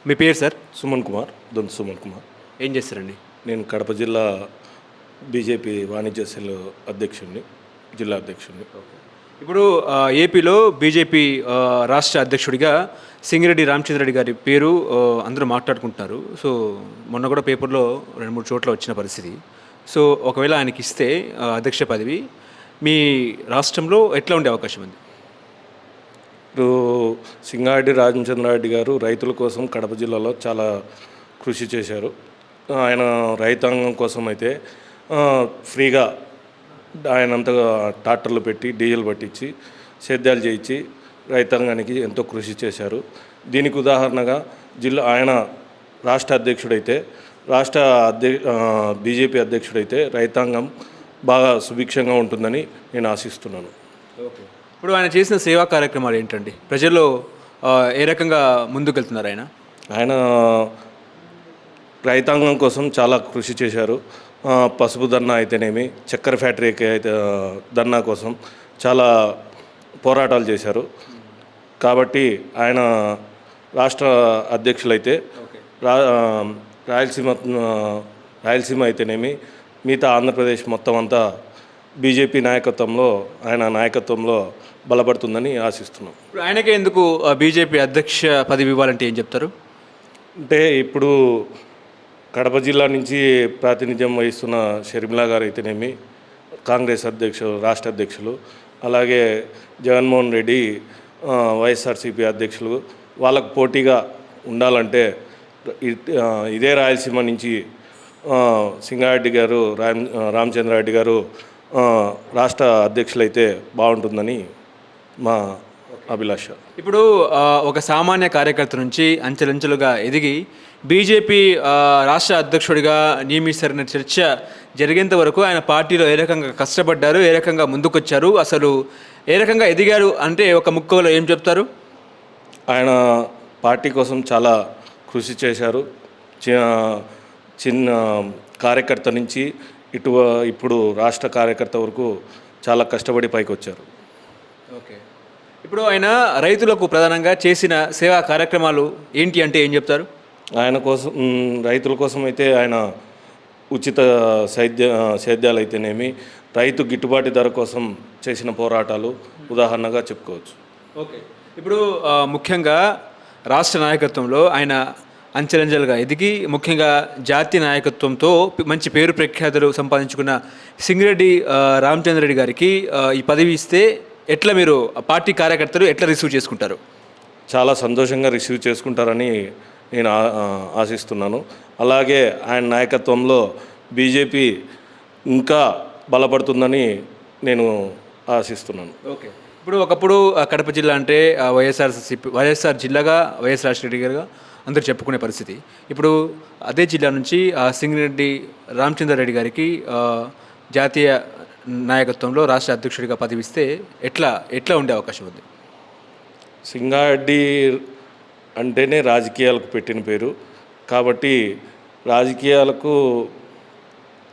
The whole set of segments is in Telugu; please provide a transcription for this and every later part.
మీ పేరు సార్? సుమన్ కుమార్, దొంతు సుమన్ కుమార్. ఏం చేస్తారండి? నేను కడప జిల్లా బీజేపీ వాణిజ్య సెల్ అధ్యక్షుడిని, జిల్లా అధ్యక్షుడిని. ఇప్పుడు ఏపీలో బీజేపీ రాష్ట్ర అధ్యక్షుడిగా సింగిరెడ్డి రామచంద్రరెడ్డి గారి పేరు అందరూ మాట్లాడుకుంటున్నారు. సో మొన్న కూడా పేపర్లో 2-3 చోట్ల వచ్చిన పరిస్థితి. సో ఒకవేళ ఆయనకి ఇస్తే అధ్యక్ష పదవి మీ రాష్ట్రంలో ఎట్లా ఉండే అవకాశం ఉంది? ఇప్పుడు సింగారెడ్డి రామచంద్రారెడ్డి గారు రైతుల కోసం కడప జిల్లాలో చాలా కృషి చేశారు. ఆయన రైతాంగం కోసం అయితే ఫ్రీగా ఆయనంతగా ట్రాక్టర్లు పెట్టి డీజిల్ పట్టించి సేద్యాలు చేయించి రైతాంగానికి ఎంతో కృషి చేశారు. దీనికి ఉదాహరణగా ఆయన రాష్ట్ర అధ్యక్షుడైతే బీజేపీ అధ్యక్షుడైతే రైతాంగం బాగా సుభిక్షంగా ఉంటుందని నేను ఆశిస్తున్నాను. ఇప్పుడు ఆయన చేసిన సేవా కార్యక్రమాలు ఏంటండి? ప్రజల్లో ఏ రకంగా ముందుకెళ్తున్నారు ఆయన? ఆయన రైతాంగం కోసం చాలా కృషి చేశారు. పసుపు ధర్నా అయితేనేమి, చక్కెర ఫ్యాక్టరీకి అయితే ధర్నా కోసం చాలా పోరాటాలు చేశారు. కాబట్టి ఆయన రాష్ట్ర అధ్యక్షులైతే రాయలసీమ అయితేనేమి, మిగతా ఆంధ్రప్రదేశ్ మొత్తం అంతా బీజేపీ నాయకత్వంలో ఆయన నాయకత్వంలో బలపడుతుందని ఆశిస్తున్నాం. ఇప్పుడు ఆయనకే ఎందుకు బీజేపీ అధ్యక్ష పదవి ఇవ్వాలంటే ఏం చెప్తారు? అంటే ఇప్పుడు కడప జిల్లా నుంచి ప్రాతినిధ్యం వహిస్తున్న షర్మిలా గారు అయితేనేమి, కాంగ్రెస్ రాష్ట్ర అధ్యక్షులు, అలాగే జగన్మోహన్ రెడ్డి వైఎస్ఆర్సీపీ అధ్యక్షులు, వాళ్ళకు పోటీగా ఉండాలంటే ఇదే రాయలసీమ నుంచి సింగారెడ్డి గారు రామచంద్రారెడ్డి గారు రాష్ట్ర అధ్యక్షులైతే బాగుంటుందని మా అభిలాష. ఇప్పుడు ఒక సామాన్య కార్యకర్త నుంచి అంచెలంచెలుగా ఎదిగి బీజేపీ రాష్ట్ర అధ్యక్షుడిగా నియమిస్తారన్న చర్చ జరిగేంత వరకు ఆయన పార్టీలో ఏ రకంగా కష్టపడ్డారు, ఏ రకంగా ముందుకొచ్చారు, అసలు ఏ రకంగా ఎదిగారు అంటే ఒక ముక్కలో ఏం చెప్తారు? ఆయన పార్టీ కోసం చాలా కృషి చేశారు. చిన్న కార్యకర్త నుంచి ఇప్పుడు రాష్ట్ర కార్యకర్త వరకు చాలా కష్టపడి పైకి వచ్చారు. ఓకే. ఇప్పుడు ఆయన రైతులకు ప్రధానంగా చేసిన సేవా కార్యక్రమాలు ఏంటి అంటే ఏం చెప్తారు? ఆయన కోసం రైతుల కోసం అయితే ఆయన ఉచిత సేద్యాలు అయితేనేమి, రైతు గిట్టుబాటు ధర కోసం చేసిన పోరాటాలు ఉదాహరణగా చెప్పుకోవచ్చు. ఓకే. ఇప్పుడు ముఖ్యంగా రాష్ట్ర నాయకత్వంలో ఆయన అంచెలంచెలుగా ఎదిగి ముఖ్యంగా జాతీయ నాయకత్వంతో మంచి పేరు ప్రఖ్యాతులు సంపాదించుకున్న సింగిరెడ్డి రామచంద్రరెడ్డి గారికి ఈ పదవి ఇస్తే ఎట్లా మీరు పార్టీ కార్యకర్తలు ఎట్లా రిసీవ్ చేసుకుంటారు? చాలా సంతోషంగా రిసీవ్ చేసుకుంటారని నేను ఆశిస్తున్నాను. అలాగే ఆయన నాయకత్వంలో బీజేపీ ఇంకా బలపడుతుందని నేను ఆశిస్తున్నాను. ఓకే. ఇప్పుడు ఒకప్పుడు కడప జిల్లా అంటే వైఎస్ఆర్ జిల్లాగా వైఎస్ రాజశేఖర గారుగా అందరూ చెప్పుకునే పరిస్థితి. ఇప్పుడు అదే జిల్లా నుంచి సింగిరెడ్డి రామచంద్రారెడ్డి గారికి జాతీయ నాయకత్వంలో రాష్ట్ర అధ్యక్షుడిగా పదవిస్తే ఎట్లా ఉండే అవకాశం ఉంది? సింగారెడ్డి అంటేనే రాజకీయాలకు పెట్టిన పేరు కాబట్టి రాజకీయాలకు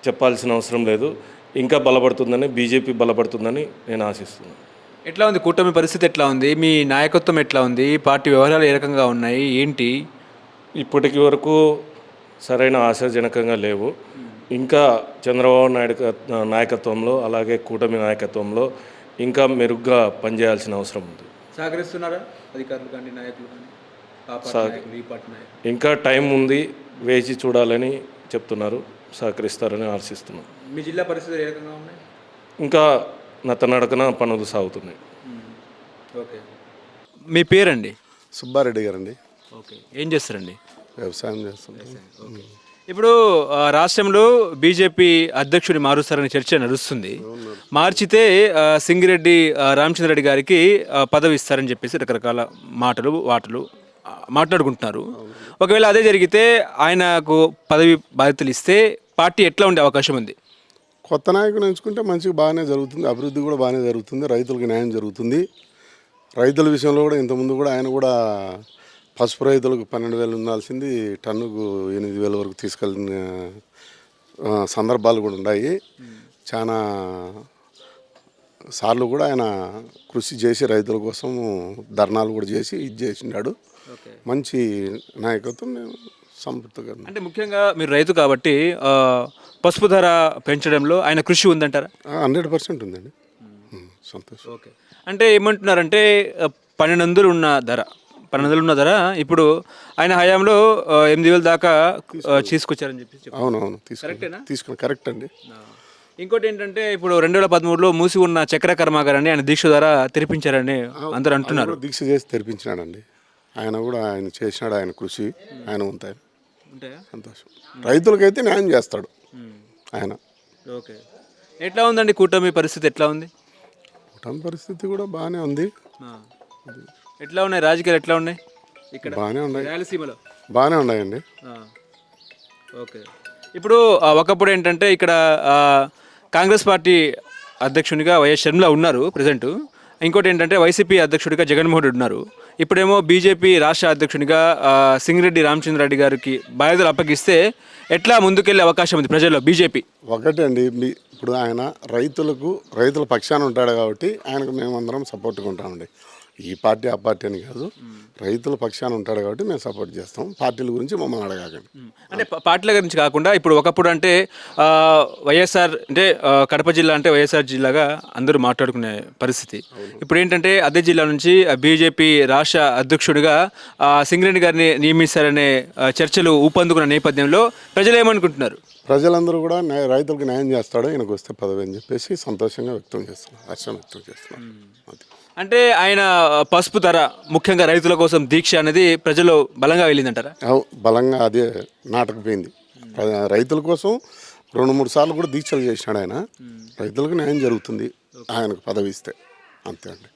చెప్పాల్సిన అవసరం లేదు. ఇంకా బలపడుతుందని, బీజేపీ బలపడుతుందని నేను ఆశిస్తున్నాను. ఎట్లా ఉంది కూటమి పరిస్థితి? ఎట్లా ఉంది మీ నాయకత్వం? ఎట్లా ఉంది పార్టీ వ్యవహారాలు? ఏ రకంగా ఉన్నాయి ఏంటి? ఇప్పటికి వరకు సరైన ఆశాజనకంగా లేవు. ఇంకా చంద్రబాబు నాయుడు నాయకత్వంలో అలాగే కూటమి నాయకత్వంలో ఇంకా మెరుగ్గా పనిచేయాల్సిన అవసరం ఉంది. సహకరిస్తున్నారా అధికారులు కానీ నాయకులు కానీ? ఇంకా టైం ఉంది, వేచి చూడాలని చెప్తున్నారు. సహకరిస్తారని ఆశిస్తున్నాం. మీ జిల్లా పరిస్థితులు ఏ రకంగా ఉన్నాయి? ఇంకా నత్తనడకన పనులు సాగుతున్నాయి. ఓకే. మీ పేరండి? సుబ్బారెడ్డి గారండి. ఓకే. ఏం చేస్తారండి? వ్యవసాయం చేస్తుంటాం. ఇప్పుడు రాష్ట్రంలో బీజేపీ అధ్యక్షుడిని మారుస్తారని చర్చ నడుస్తుంది. మార్చితే సింగిరెడ్డి రామచంద్రరెడ్డి గారికి పదవి ఇస్తారని చెప్పేసి రకరకాల వాటలు మాట్లాడుకుంటున్నారు. ఒకవేళ అదే జరిగితే ఆయనకు పదవి బాధ్యతలు ఇస్తే పార్టీ ఎట్లా ఉండే అవకాశం ఉంది? కొత్త నాయకుని ఎంచుకుంటే మంచిగా బాగానే జరుగుతుంది, అభివృద్ధి కూడా బాగానే జరుగుతుంది, రైతులకు న్యాయం జరుగుతుంది. రైతుల విషయంలో కూడా ఇంతకుముందు కూడా ఆయన కూడా పసుపు రైతులకు 12,000 ఉండాల్సింది టన్నుకు 8,000 వరకు తీసుకెళ్ళిన సందర్భాలు కూడా ఉన్నాయి. చాలా సార్లు కూడా ఆయన కృషి చేసి రైతుల కోసం ధర్నాలు కూడా చేసి ఇది చేసినాడు. ఓకే. మంచి నాయకత్వం మేము సంతృప్తిగా ఉన్నాం. అంటే ముఖ్యంగా మీరు రైతు కాబట్టి పసుపు ధర పెంచడంలో ఆయన కృషి ఉందంటారా? 100% ఉందండి. సంతోషం. ఓకే. అంటే ఏమంటున్నారంటే 1200 ఉన్న ధర 1200 ఉన్న ధర ఇప్పుడు ఆయన హయాంలో 8000 దాకా తీసుకొచ్చారని చెప్పి అవునవును కరెక్టేనా? తీసుకుని కరెక్ట్ అండి. ఇంకోటి ఏంటంటే ఇప్పుడు 2013లో మూసి ఉన్న చక్కెర కర్మాగారాన్ని ఆయన దీక్ష ద్వారా తెరిపించారని అందరూ అంటున్నారు. ఆయన కూడా దీక్ష చేసి తెరిపించినాడండి. ఆయన కూడా ఆయన చేసినాడు, ఆయన కృషి ఆయన ఉంటాయి. ఉంటాయా? సంతోషం. రైతులకైతే న్యాయం చేస్తాడు ఆయన. ఓకే. ఎట్లా ఉందండి కూటమి పరిస్థితి ఎట్లా ఉంది? కుటుంబ పరిస్థితి కూడా బాగానే ఉంది. ఎట్లా ఉన్నాయి రాజకీయాలు ఎట్లా ఉన్నాయి ఇక్కడ బాగానే ఉన్నాయి. రాయలసీమలో? బాగానే ఉన్నాయండి. ఓకే. ఇప్పుడు ఒకప్పుడు ఏంటంటే ఇక్కడ కాంగ్రెస్ పార్టీ అధ్యక్షునిగా వైఎస్ షర్మిల ఉన్నారు ప్రజెంట్. ఇంకోటి ఏంటంటే వైసీపీ అధ్యక్షుడిగా జగన్మోహన్ రెడ్డి ఉన్నారు. ఇప్పుడేమో బీజేపీ రాష్ట్ర అధ్యక్షునిగా సింగిరెడ్డి రామచంద్రారెడ్డి గారికి బాధ్యతలు అప్పగిస్తే ఎట్లా ముందుకెళ్ళే అవకాశం ఉంది ప్రజల్లో బీజేపీ? ఒకటే అండి, ఇప్పుడు ఆయన రైతుల పక్షాన ఉంటాడు కాబట్టి ఆయనకు మేమందరం సపోర్ట్గా ఉంటామండి. ఈ పార్టీ ఆ పార్టీ అని కాదు, రైతుల పక్షాన ఉంటాడు కాబట్టి మేము సపోర్ట్ చేస్తాం. పార్టీల గురించి మమ్మల్ని అడగాకండి. అంటే పార్టీల గురించి కాకుండా ఇప్పుడు ఒకప్పుడు అంటే వైఎస్ఆర్ అంటే కడప జిల్లా అంటే వైఎస్ఆర్ జిల్లాగా అందరూ మాట్లాడుకునే పరిస్థితి. ఇప్పుడు ఏంటంటే అదే జిల్లా నుంచి బీజేపీ రాష్ట్ర అధ్యక్షుడిగా సింగిరెడ్డి గారిని నియమిస్తారనే చర్చలు ఊపందుకున్న నేపథ్యంలో ప్రజలు ఏమనుకుంటున్నారు? ప్రజలందరూ కూడా రైతులకు న్యాయం చేస్తాడు ఈయనకు వస్తే పదవి అని చెప్పేసి సంతోషంగా వ్యక్తం చేస్తున్నారు, హర్షం వ్యక్తం చేస్తున్నారు. అది అంటే ఆయన పసుపు ధర ముఖ్యంగా రైతుల కోసం దీక్ష అనేది ప్రజలు బలంగా వెళ్ళిందంటారా? బలంగా అదే నాటకపోయింది. రైతుల కోసం 2-3 సార్లు కూడా దీక్షలు చేసినాడు ఆయన. రైతులకు న్యాయం జరుగుతుంది ఆయనకు పదవి ఇస్తే, అంతే అండి.